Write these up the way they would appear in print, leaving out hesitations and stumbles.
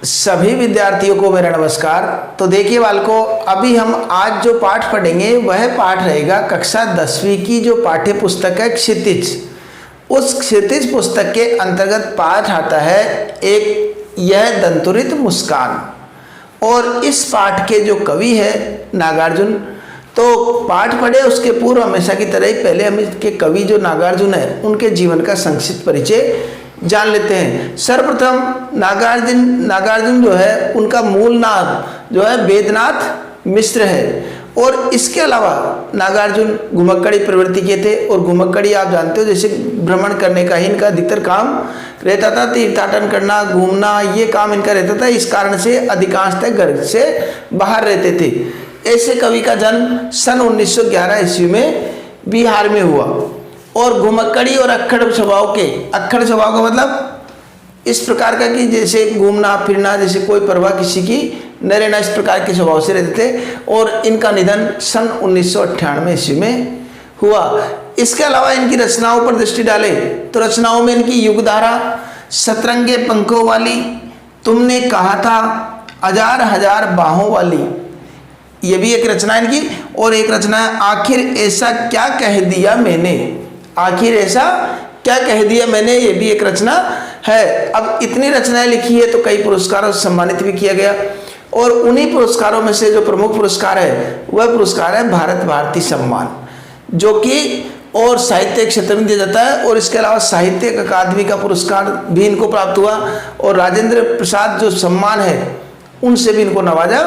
सभी विद्यार्थियों को मेरा नमस्कार। तो देखिए बालकों, अभी हम आज जो पाठ पढ़ेंगे वह पाठ रहेगा कक्षा 10वीं की जो पाठ्य पुस्तक है क्षितिज। उस क्षितिज पुस्तक के अंतर्गत पाठ आता है एक यह दंतुरित मुस्कान। और इस पाठ के जो कवि है नागार्जुन। तो पाठ पढ़े उसके पूर्व हमेशा की तरह ही पहले हम इसके कवि जो नागार्जुन है उनके जीवन का संक्षिप्त परिचय जान लेते हैं। सर्वप्रथम नागार्जुन जो है उनका मूल नाम जो है वेदनाथ मिश्र है। और इसके अलावा नागार्जुन घुमक्कड़ी प्रवृत्ति के थे। और घुमक्कड़ी आप जानते हो जैसे भ्रमण करने का ही इनका अधिकतर काम रहता था, तीर्थाटन करना, घूमना, ये काम इनका रहता था। इस कारण से अधिकांशतः घर से बाहर रहते थे। ऐसे कवि का जन्म सन 1911 ईस्वी में बिहार में हुआ। और घुमक्कड़ी और अक्खड़ स्वभाव का मतलब इस प्रकार का कि जैसे घूमना फिरना, जैसे कोई परवाह किसी की न रहना, इस प्रकार के स्वभाव से रहते थे। और इनका निधन सन 1998 ईस्वी में हुआ। इसके अलावा इनकी रचनाओं पर दृष्टि डाले तो रचनाओं में इनकी युगधारा, सतरंगे पंखों वाली, तुमने कहा था, हजार हजार बाहों वाली, ये भी एक रचना है इनकी। और एक रचना है आखिर ऐसा क्या कह दिया मैंने, आखिर ऐसा क्या कह दिया मैंने, ये भी एक रचना है। अब इतनी रचनाएं लिखी है तो कई पुरस्कारों से सम्मानित भी किया गया। और उन्हीं पुरस्कारों में से जो प्रमुख पुरस्कार है वह पुरस्कार है भारत भारती सम्मान, जो कि और साहित्य क्षेत्र में दिया जाता है। और इसके अलावा साहित्य अकादमी का पुरस्कार भी इनको प्राप्त हुआ। और राजेंद्र प्रसाद जो सम्मान है उनसे भी इनको नवाजा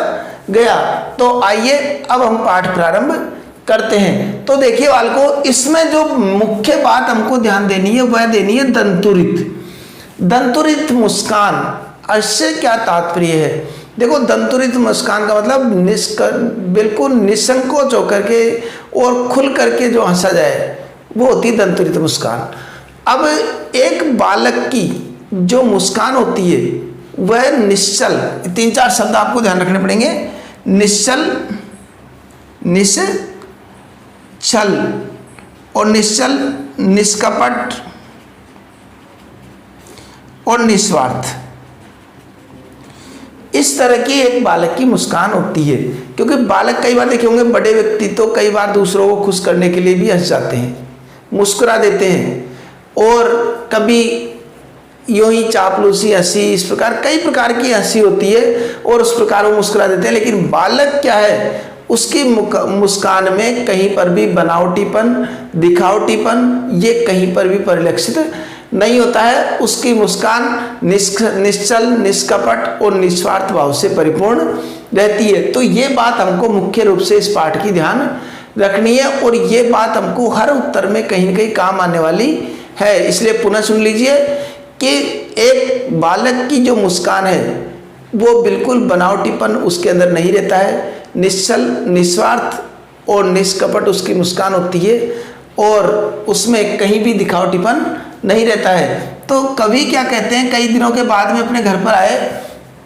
गया। तो आइए अब हम पाठ प्रारंभ करते हैं। तो देखिए बालकों, इसमें जो मुख्य बात हमको ध्यान देनी है वह देनी है दंतुरित मुस्कान। इससे क्या तात्पर्य है? देखो, दंतुरित मुस्कान का मतलब बिल्कुल निसंकोच होकर के और खुल करके जो हंसा जाए वो होती है दंतुरित मुस्कान। अब एक बालक की जो मुस्कान होती है वह निश्चल, 3-4 शब्द आपको ध्यान रखने पड़ेंगे। निश्चल और निश्चल, निष्कपट और निस्वार्थ, इस तरह की एक बालक की मुस्कान होती है। क्योंकि बालक कई बार देखे होंगे, बड़े व्यक्ति तो कई बार दूसरों को खुश करने के लिए भी हंस जाते हैं, मुस्कुरा देते हैं। और कभी यूं ही चापलूसी हंसी, इस प्रकार कई प्रकार की हंसी होती है और उस प्रकार वो मुस्कुरा देते हैं। लेकिन बालक क्या है, उसकी मुस्कान में कहीं पर भी बनावटीपन, दिखावटीपन ये कहीं पर भी परिलक्षित नहीं होता है। उसकी मुस्कान निश्चल, निष्कपट और निस्वार्थ भाव से परिपूर्ण रहती है। तो ये बात हमको मुख्य रूप से इस पाठ की ध्यान रखनी है। और ये बात हमको हर उत्तर में कहीं न कहीं काम आने वाली है। इसलिए पुनः सुन लीजिए कि एक बालक की जो मुस्कान है वो बिल्कुल बनावटीपन उसके अंदर नहीं रहता है। निश्चल, निस्वार्थ और निष्कपट उसकी मुस्कान होती है और उसमें कहीं भी दिखावटीपन नहीं रहता है। तो कवि क्या कहते हैं, कई दिनों के बाद में अपने घर पर आए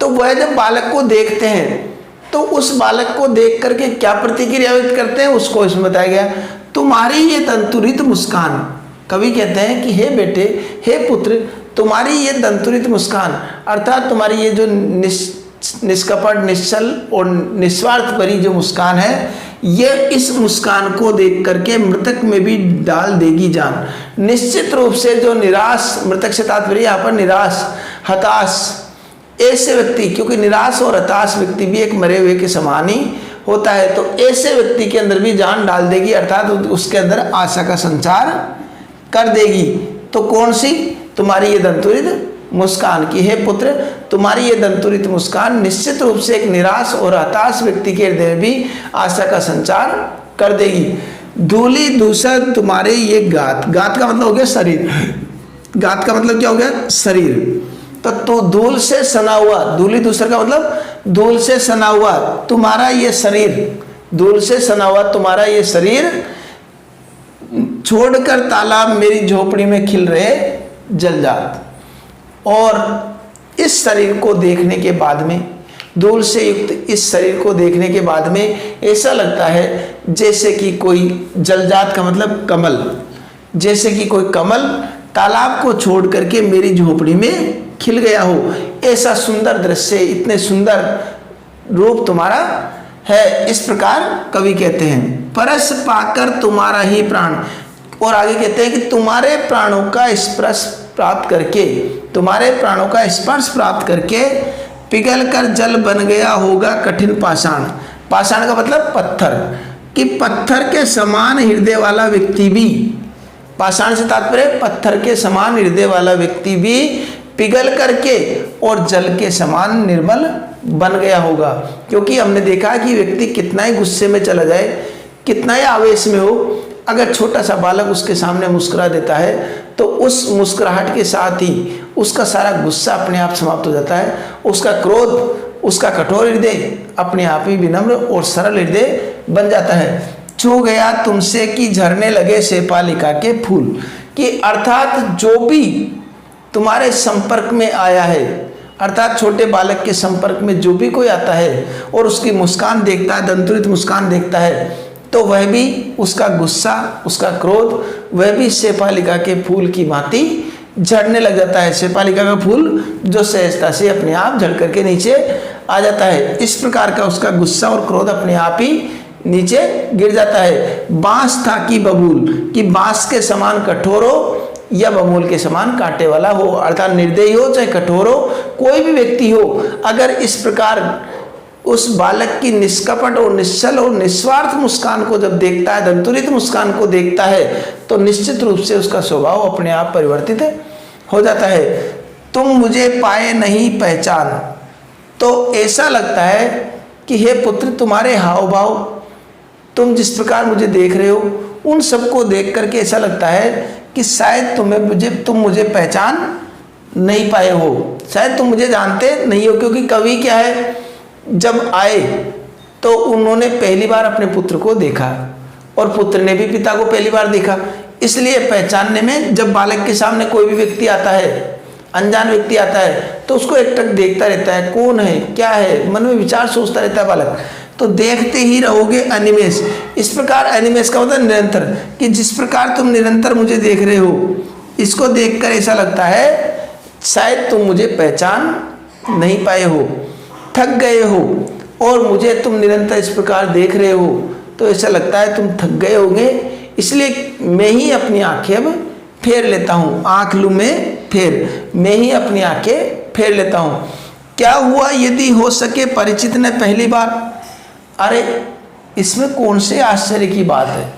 तो वह जब बालक को देखते हैं तो उस बालक को देख करके क्या प्रतिक्रिया व्यक्त करते हैं उसको इसमें बताया गया। तुम्हारी ये दंतुरित मुस्कान, कवि कहते हैं कि हे बेटे, हे पुत्र, तुम्हारी ये दंतुरित मुस्कान अर्थात तुम्हारी ये जो निष्कपट, निश्चल और निस्वार्थ भरी जो मुस्कान है, ये इस मुस्कान को देख करके मृतक में भी डाल देगी जान। निश्चित रूप से जो निराश, मृतक से तात्पर्य यहाँ पर निराश, हताश, ऐसे व्यक्ति, क्योंकि निराश और हताश व्यक्ति भी एक मरे हुए के समान ही होता है, तो ऐसे व्यक्ति के अंदर भी जान डाल देगी अर्थात उसके अंदर आशा का संचार कर देगी। तो कौन सी? तुम्हारी ये दंतुरित मुस्कान की, हे पुत्र, तुम्हारी ये दंतुरित मुस्कान निश्चित रूप से एक निराश और हताश व्यक्ति के हृदय में भी आशा का संचार कर देगी। धूली धूसर तुम्हारे ये गात, गात का मतलब हो गया शरीर, गात का मतलब क्या हो गया? शरीर। तो धूल से सना हुआ, धूली धूसर का मतलब धूल से सना हुआ तुम्हारा ये शरीर, धूल से सना हुआ तुम्हारा ये शरीर, छोड़कर तालाब मेरी झोपड़ी में खिल रहे जलजात। और इस शरीर को देखने के बाद में, धूल से युक्त इस शरीर को देखने के बाद में ऐसा लगता है जैसे कि कोई जलजात का मतलब कमल, जैसे कि कोई कमल तालाब को छोड़ करके मेरी झोपड़ी में खिल गया हो। ऐसा सुंदर दृश्य, इतने सुंदर रूप तुम्हारा है। इस प्रकार कवि कहते हैं, परस पाकर तुम्हारा ही प्राण। और आगे कहते हैं कि तुम्हारे प्राणों का स्पर्श प्राप्त करके, तुम्हारे प्राणों का स्पर्श प्राप्त करके पिघल कर जल बन गया होगा कठिन पाषाण। पाषाण का मतलब पत्थर, कि पत्थर के समान हृदय वाला व्यक्ति भी, पाषाण से तात्पर्य पत्थर के समान हृदय वाला व्यक्ति भी पिघल करके और जल के समान निर्मल बन गया होगा। क्योंकि हमने देखा कि व्यक्ति कितना ही गुस्से में चला जाए, कितना ही आवेश में हो, अगर छोटा सा बालक उसके सामने मुस्कुरा देता है तो उस मुस्कुराहट के साथ ही उसका सारा गुस्सा अपने आप समाप्त हो जाता है। उसका क्रोध, उसका कठोर हृदय अपने आप ही विनम्र और सरल हृदय बन जाता है। छू गया तुमसे कि झरने लगे शेफालिका के फूल, कि अर्थात जो भी तुम्हारे संपर्क में आया है, अर्थात छोटे बालक के संपर्क में जो भी कोई आता है और उसकी मुस्कान देखता है, दंतुरित मुस्कान देखता है, तो वह भी उसका गुस्सा, उसका क्रोध, वह भी शेफालिका के फूल की भांति झड़ने लग जाता है। शेफालिका का फूल जो सहजता से अपने आप झड़ करके नीचे आ जाता है, इस प्रकार का उसका गुस्सा और क्रोध अपने आप ही नीचे गिर जाता है। बांस था कि बबूल, कि बांस के समान कठोर हो या बबूल के समान कांटे वाला हो, अर्थात निर्दयी हो चाहे कठोर हो, कोई भी व्यक्ति हो, अगर इस प्रकार उस बालक की निष्कपट और निश्चल और निस्वार्थ मुस्कान को जब देखता है, दंतुरित मुस्कान को देखता है, तो निश्चित रूप से उसका स्वभाव अपने आप परिवर्तित हो जाता है। तुम मुझे पाए नहीं पहचान, तो ऐसा लगता है कि हे पुत्र, तुम्हारे हाव भाव, तुम जिस प्रकार मुझे देख रहे हो, उन सबको देख करके ऐसा लगता है कि शायद तुम मुझे पहचान नहीं पाए हो, शायद तुम मुझे जानते नहीं हो। क्योंकि कवि क्या है, जब आए तो उन्होंने पहली बार अपने पुत्र को देखा और पुत्र ने भी पिता को पहली बार देखा, इसलिए पहचानने में जब बालक के सामने कोई भी व्यक्ति आता है, अनजान व्यक्ति आता है, तो उसको एकटक देखता रहता है, कौन है, क्या है, मन में विचार सोचता रहता है बालक, तो देखते ही रहोगे अनिमेष। इस प्रकार अनिमेष का मतलब निरंतर, कि जिस प्रकार तुम निरंतर मुझे देख रहे हो, इसको देखकर ऐसा लगता है शायद तुम मुझे पहचान नहीं पाए हो, थक गए हो, और मुझे तुम निरंतर इस प्रकार देख रहे हो तो ऐसा लगता है तुम थक गए होंगे, इसलिए मैं ही अपनी आंखें अब फेर लेता हूँ, आंख लूँ मैं फेर, मैं ही अपनी आंखें फेर लेता हूँ। क्या हुआ यदि हो सके परिचित ने पहली बार। अरे इसमें कौन से आश्चर्य की बात है,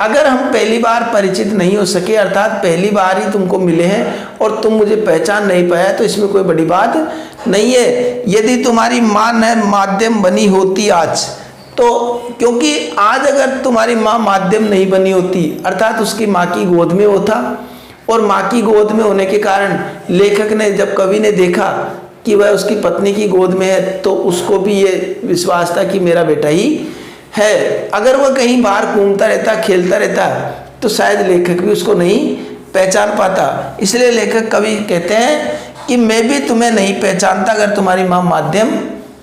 अगर हम पहली बार परिचित नहीं हो सके, अर्थात पहली बार ही तुमको मिले हैं और तुम मुझे पहचान नहीं पाया, तो इसमें कोई बड़ी बात नहीं है। यदि तुम्हारी माँ न माध्यम बनी होती आज, तो क्योंकि आज अगर तुम्हारी माँ माध्यम नहीं बनी होती, अर्थात उसकी माँ की गोद में वो था, और माँ की गोद में होने के कारण लेखक ने, जब कवि ने देखा कि वह उसकी पत्नी की गोद में है, तो उसको भी ये विश्वास था कि मेरा बेटा ही है। अगर वह कहीं बाहर घूमता रहता, खेलता रहता, तो शायद लेखक भी उसको नहीं पहचान पाता। इसलिए लेखक कवि कहते हैं कि मैं भी तुम्हें नहीं पहचानता, अगर तुम्हारी माँ माध्यम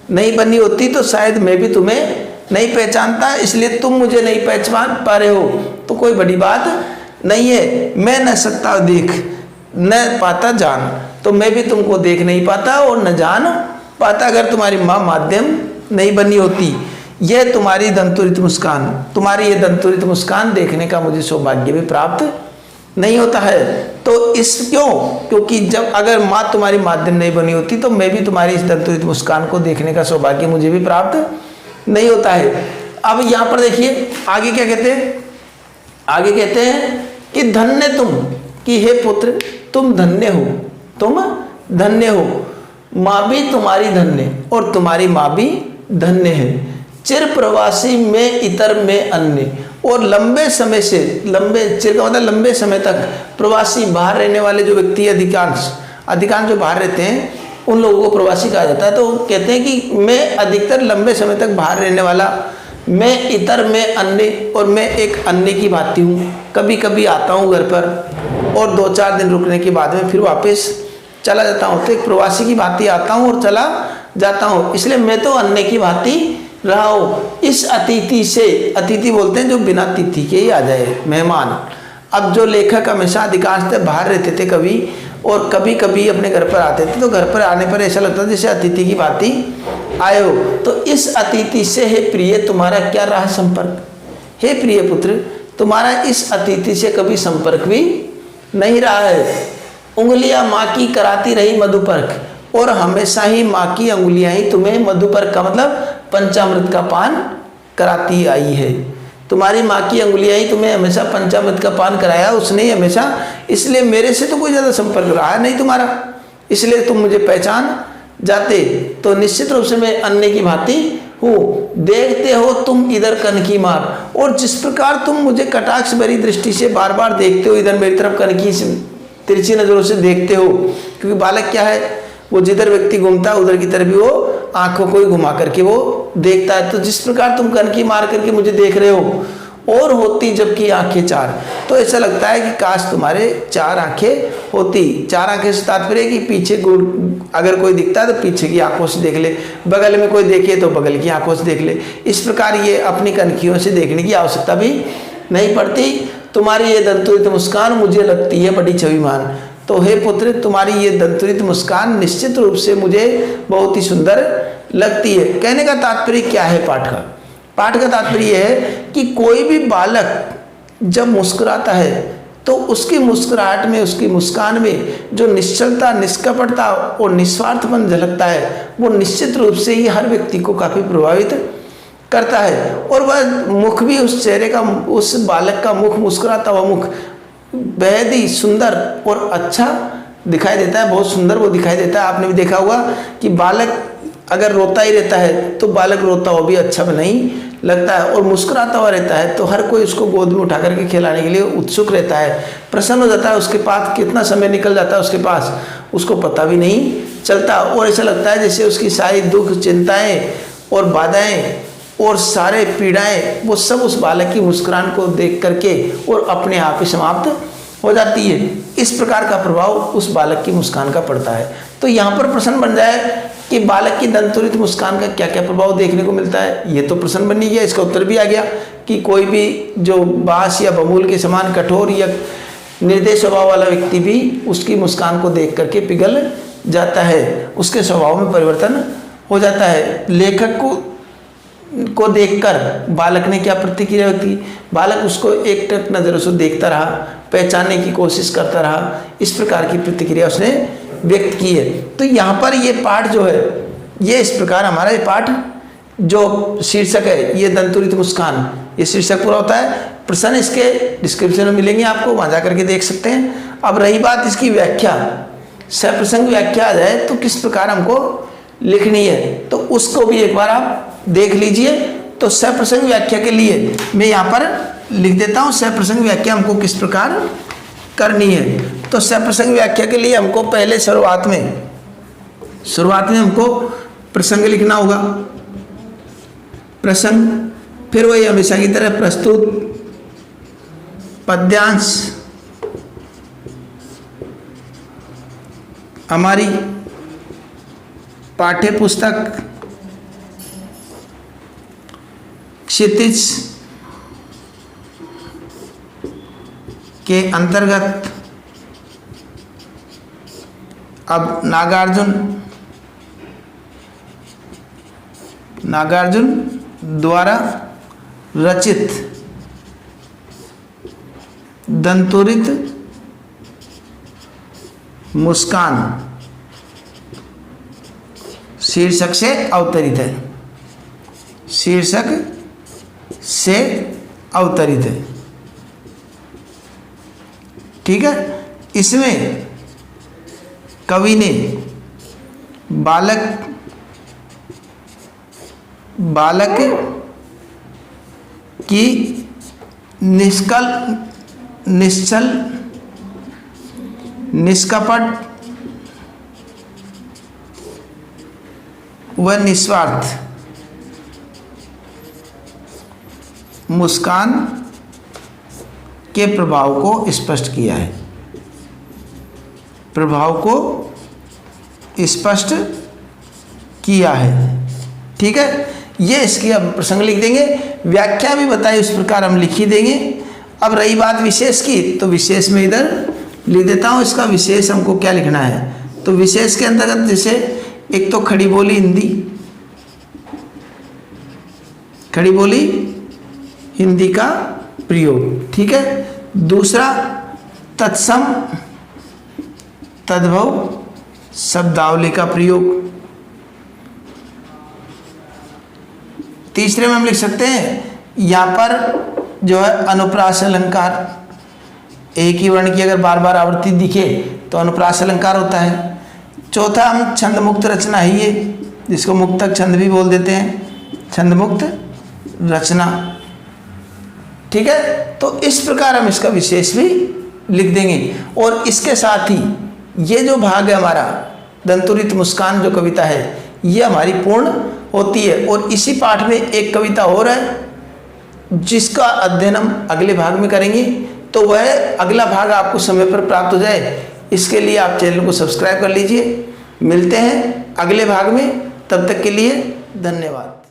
नहीं बनी होती तो शायद मैं भी तुम्हें नहीं पहचानता, इसलिए तुम मुझे नहीं पहचान पा रहे हो तो कोई बड़ी बात नहीं है। मैं न सकता देख न पाता जान, तो मैं भी तुमको देख नहीं पाता और न जान पाता अगर तुम्हारी माँ माध्यम नहीं बनी होती। यह तुम्हारी दंतुरित मुस्कान, तुम्हारी ये दंतुरित मुस्कान देखने का मुझे सौभाग्य भी प्राप्त नहीं होता है। तो क्योंकि जब अगर माँ तुम्हारी माध्यम नहीं बनी होती तो मैं भी तुम्हारी इस दंतुरित मुस्कान को देखने का सौभाग्य मुझे भी प्राप्त नहीं होता है। अब यहाँ पर देखिए आगे क्या कहते हैं, आगे कहते हैं कि धन्य तुम, कि हे पुत्र तुम धन्य हो, तुम धन्य हो, माँ भी तुम्हारी धन्य और तुम्हारी माँ भी धन्य है। चिर प्रवासी में इतर में अन्य, और लंबे समय से, लंबे चिर का मतलब लंबे समय तक, प्रवासी बाहर रहने वाले जो व्यक्ति अधिकांश जो बाहर रहते हैं उन लोगों को प्रवासी कहा जाता है। तो कहते हैं कि मैं अधिकतर लंबे समय तक बाहर रहने वाला, मैं इतर में अन्य, और मैं एक अन्य की भांति हूँ। कभी कभी आता हूँ घर पर और 2-4 दिन रुकने के बाद में फिर वापस चला जाता हूँ, तो एक प्रवासी की भांति आता हूँ और चला जाता हूँ, इसलिए मैं तो अन्य की भांति रहा हो। इस अतिथि से, अतिथि बोलते हैं जो बिना तिथि के ही आ जाए, मेहमान। अब जो लेखक हमेशा अधिकांशतः बाहर रहते थे कवि, और कभी कभी अपने घर पर आते थे तो घर पर आने पर ऐसा लगता था जैसे अतिथि की भांति आए हो। तो इस अतिथि से हे प्रिय तुम्हारा क्या रहा संपर्क? हे प्रिय पुत्र, तुम्हारा इस अतिथि से कभी संपर्क भी नहीं रहा है। उंगलियां माँ की कराती रही मधुपर्क, और हमेशा ही माँ की उंगलियां ही तुम्हें मधुपर्क का मतलब पंचामृत का पान कराती आई है। तुम्हारी माँ की उंगलियां ही तुम्हें हमेशा पंचामृत का पान कराया उसने ही हमेशा, इसलिए मेरे से तो कोई ज़्यादा संपर्क रहा नहीं तुम्हारा, इसलिए तुम मुझे पहचान जाते। तो निश्चित रूप से मैं अन्य की भांति हूँ। देखते हो तुम इधर कनकी मार, और जिस प्रकार तुम मुझे कटाक्ष भरी दृष्टि से बार बार देखते हो, इधर मेरी तरफ कनकी से तिरछी नजरों से देखते हो, क्योंकि बालक क्या है, वो जिधर व्यक्ति घूमता है उधर की तरफ भी वो आंखों को ही घुमा करके वो देखता है। तो जिस प्रकार तुम कनकी मार करके मुझे देख रहे हो, और होती जबकि आंखें चार, तो ऐसा लगता है कि काश तुम्हारे चार आंखें होती। चार आंखें से तात्पर्य कि पीछे अगर कोई दिखता है तो पीछे की आंखों से देख ले, बगल में कोई देखे तो बगल की आंखों से देख ले। इस प्रकार ये अपनी कनखियों से देखने की आवश्यकता भी नहीं पड़ती। तुम्हारी ये दंतुरित मुस्कान मुझे लगती है बड़ी छविमान। तो हे पुत्र, तुम्हारी ये दंतुरित मुस्कान निश्चित रूप से मुझे बहुत ही सुंदर लगती है। कहने का तात्पर्य क्या है पाठ का? पाठ का तात्पर्य यह है कि कोई भी बालक जब मुस्कुराता है तो उसकी मुस्कुराहट में, उसकी मुस्कान में जो निश्चलता, निष्कपटता और निस्वार्थपन झलकता है, वो निश्चित रूप से ही हर व्यक्ति को काफ़ी प्रभावित करता है। और वह मुख भी, उस चेहरे का, उस बालक का मुख, मुस्कुराता हुआ मुख बेहद ही सुंदर और अच्छा दिखाई देता है, बहुत सुंदर वो दिखाई देता है। आपने भी देखा होगा कि बालक अगर रोता ही रहता है तो बालक रोता हुआ भी अच्छा नहीं लगता है, और मुस्कुराता हुआ रहता है तो हर कोई उसको गोद में उठा करके खिलाने के लिए उत्सुक रहता है, प्रसन्न हो जाता है। उसके पास कितना समय निकल जाता है उसके पास उसको पता भी नहीं चलता, और ऐसा लगता है जैसे उसकी सारी दुख, चिंताएं और बाधाएं और सारे पीड़ाएं वो सब उस बालक की मुस्कुराहट को देख करके और अपने आप ही समाप्त हो जाती है। इस प्रकार का प्रभाव उस बालक की मुस्कान का पड़ता है। तो यहाँ पर प्रश्न बन जाए कि बालक की दंतुरित मुस्कान का क्या क्या प्रभाव देखने को मिलता है। ये तो प्रश्न बन ही गया, इसका उत्तर भी आ गया कि कोई भी जो बांस या बबूल के समान कठोर या निर्दय स्वभाव वाला व्यक्ति भी उसकी मुस्कान को देख करके पिघल जाता है, उसके स्वभाव में परिवर्तन हो जाता है। लेखक को देखकर बालक ने क्या प्रतिक्रिया व्यक्त की? बालक उसको एकटक नज़रों से देखता रहा, पहचानने की कोशिश करता रहा, इस प्रकार की प्रतिक्रिया उसने व्यक्त की है। तो यहाँ पर ये पाठ जो है, ये इस प्रकार हमारा ये पाठ जो शीर्षक है, ये दंतुरित मुस्कान, ये शीर्षक पूरा होता है। प्रश्न इसके डिस्क्रिप्शन में मिलेंगे, आपको वहाँ जा करके देख सकते हैं। अब रही बात इसकी व्याख्या, सप्रसंग व्याख्या आ जाए तो किस प्रकार हमको लिखनी है, तो उसको भी एक बार आप देख लीजिए। तो सप्रसंग व्याख्या के लिए मैं यहाँ पर लिख देता हूँ, सप्रसंग व्याख्या हमको किस प्रकार करनी है। तो सप्रसंग व्याख्या के लिए हमको पहले शुरुआत में हमको प्रसंग लिखना होगा, प्रसंग, फिर वही हमेशा की तरह प्रस्तुत, पद्यांश, हमारी पाठ्य पुस्तक, क्षितिज के अंतर्गत अब नागार्जुन द्वारा रचित दंतुरित मुस्कान शीर्षक से अवतरित है, शीर्षक से अवतरित है। ठीक है, इसमें कवि ने बालक की निश्चल, निष्कपट व निस्वार्थ मुस्कान के प्रभाव को स्पष्ट किया है, प्रभाव को स्पष्ट किया है। ठीक है, ये इसकी अब प्रसंग लिख देंगे, व्याख्या भी बताई उस प्रकार हम लिख ही देंगे। अब रही बात विशेष की, तो विशेष में इधर लिख देता हूँ इसका विशेष हमको क्या लिखना है। तो विशेष के अंतर्गत जैसे एक तो खड़ी बोली हिंदी, खड़ी बोली हिंदी का प्रयोग, ठीक है। दूसरा तत्सम तद्भव शब्दावली का प्रयोग। तीसरे में हम लिख सकते हैं यहाँ पर जो है अनुप्रास अलंकार, एक ही वर्ण की अगर बार बार आवृत्ति दिखे तो अनुप्रास अलंकार होता है। चौथा हम छंद मुक्त रचना ही है, जिसको मुक्तक छंद भी बोल देते हैं, छंद मुक्त रचना, ठीक है। तो इस प्रकार हम इसका विशेष भी लिख देंगे। और इसके साथ ही ये जो भाग है हमारा दंतुरित मुस्कान जो कविता है, ये हमारी पूर्ण होती है। और इसी पाठ में एक कविता और है जिसका अध्ययन हम अगले भाग में करेंगे। तो वह अगला भाग आपको समय पर प्राप्त हो जाए, इसके लिए आप चैनल को सब्सक्राइब कर लीजिए। मिलते हैं अगले भाग में, तब तक के लिए धन्यवाद।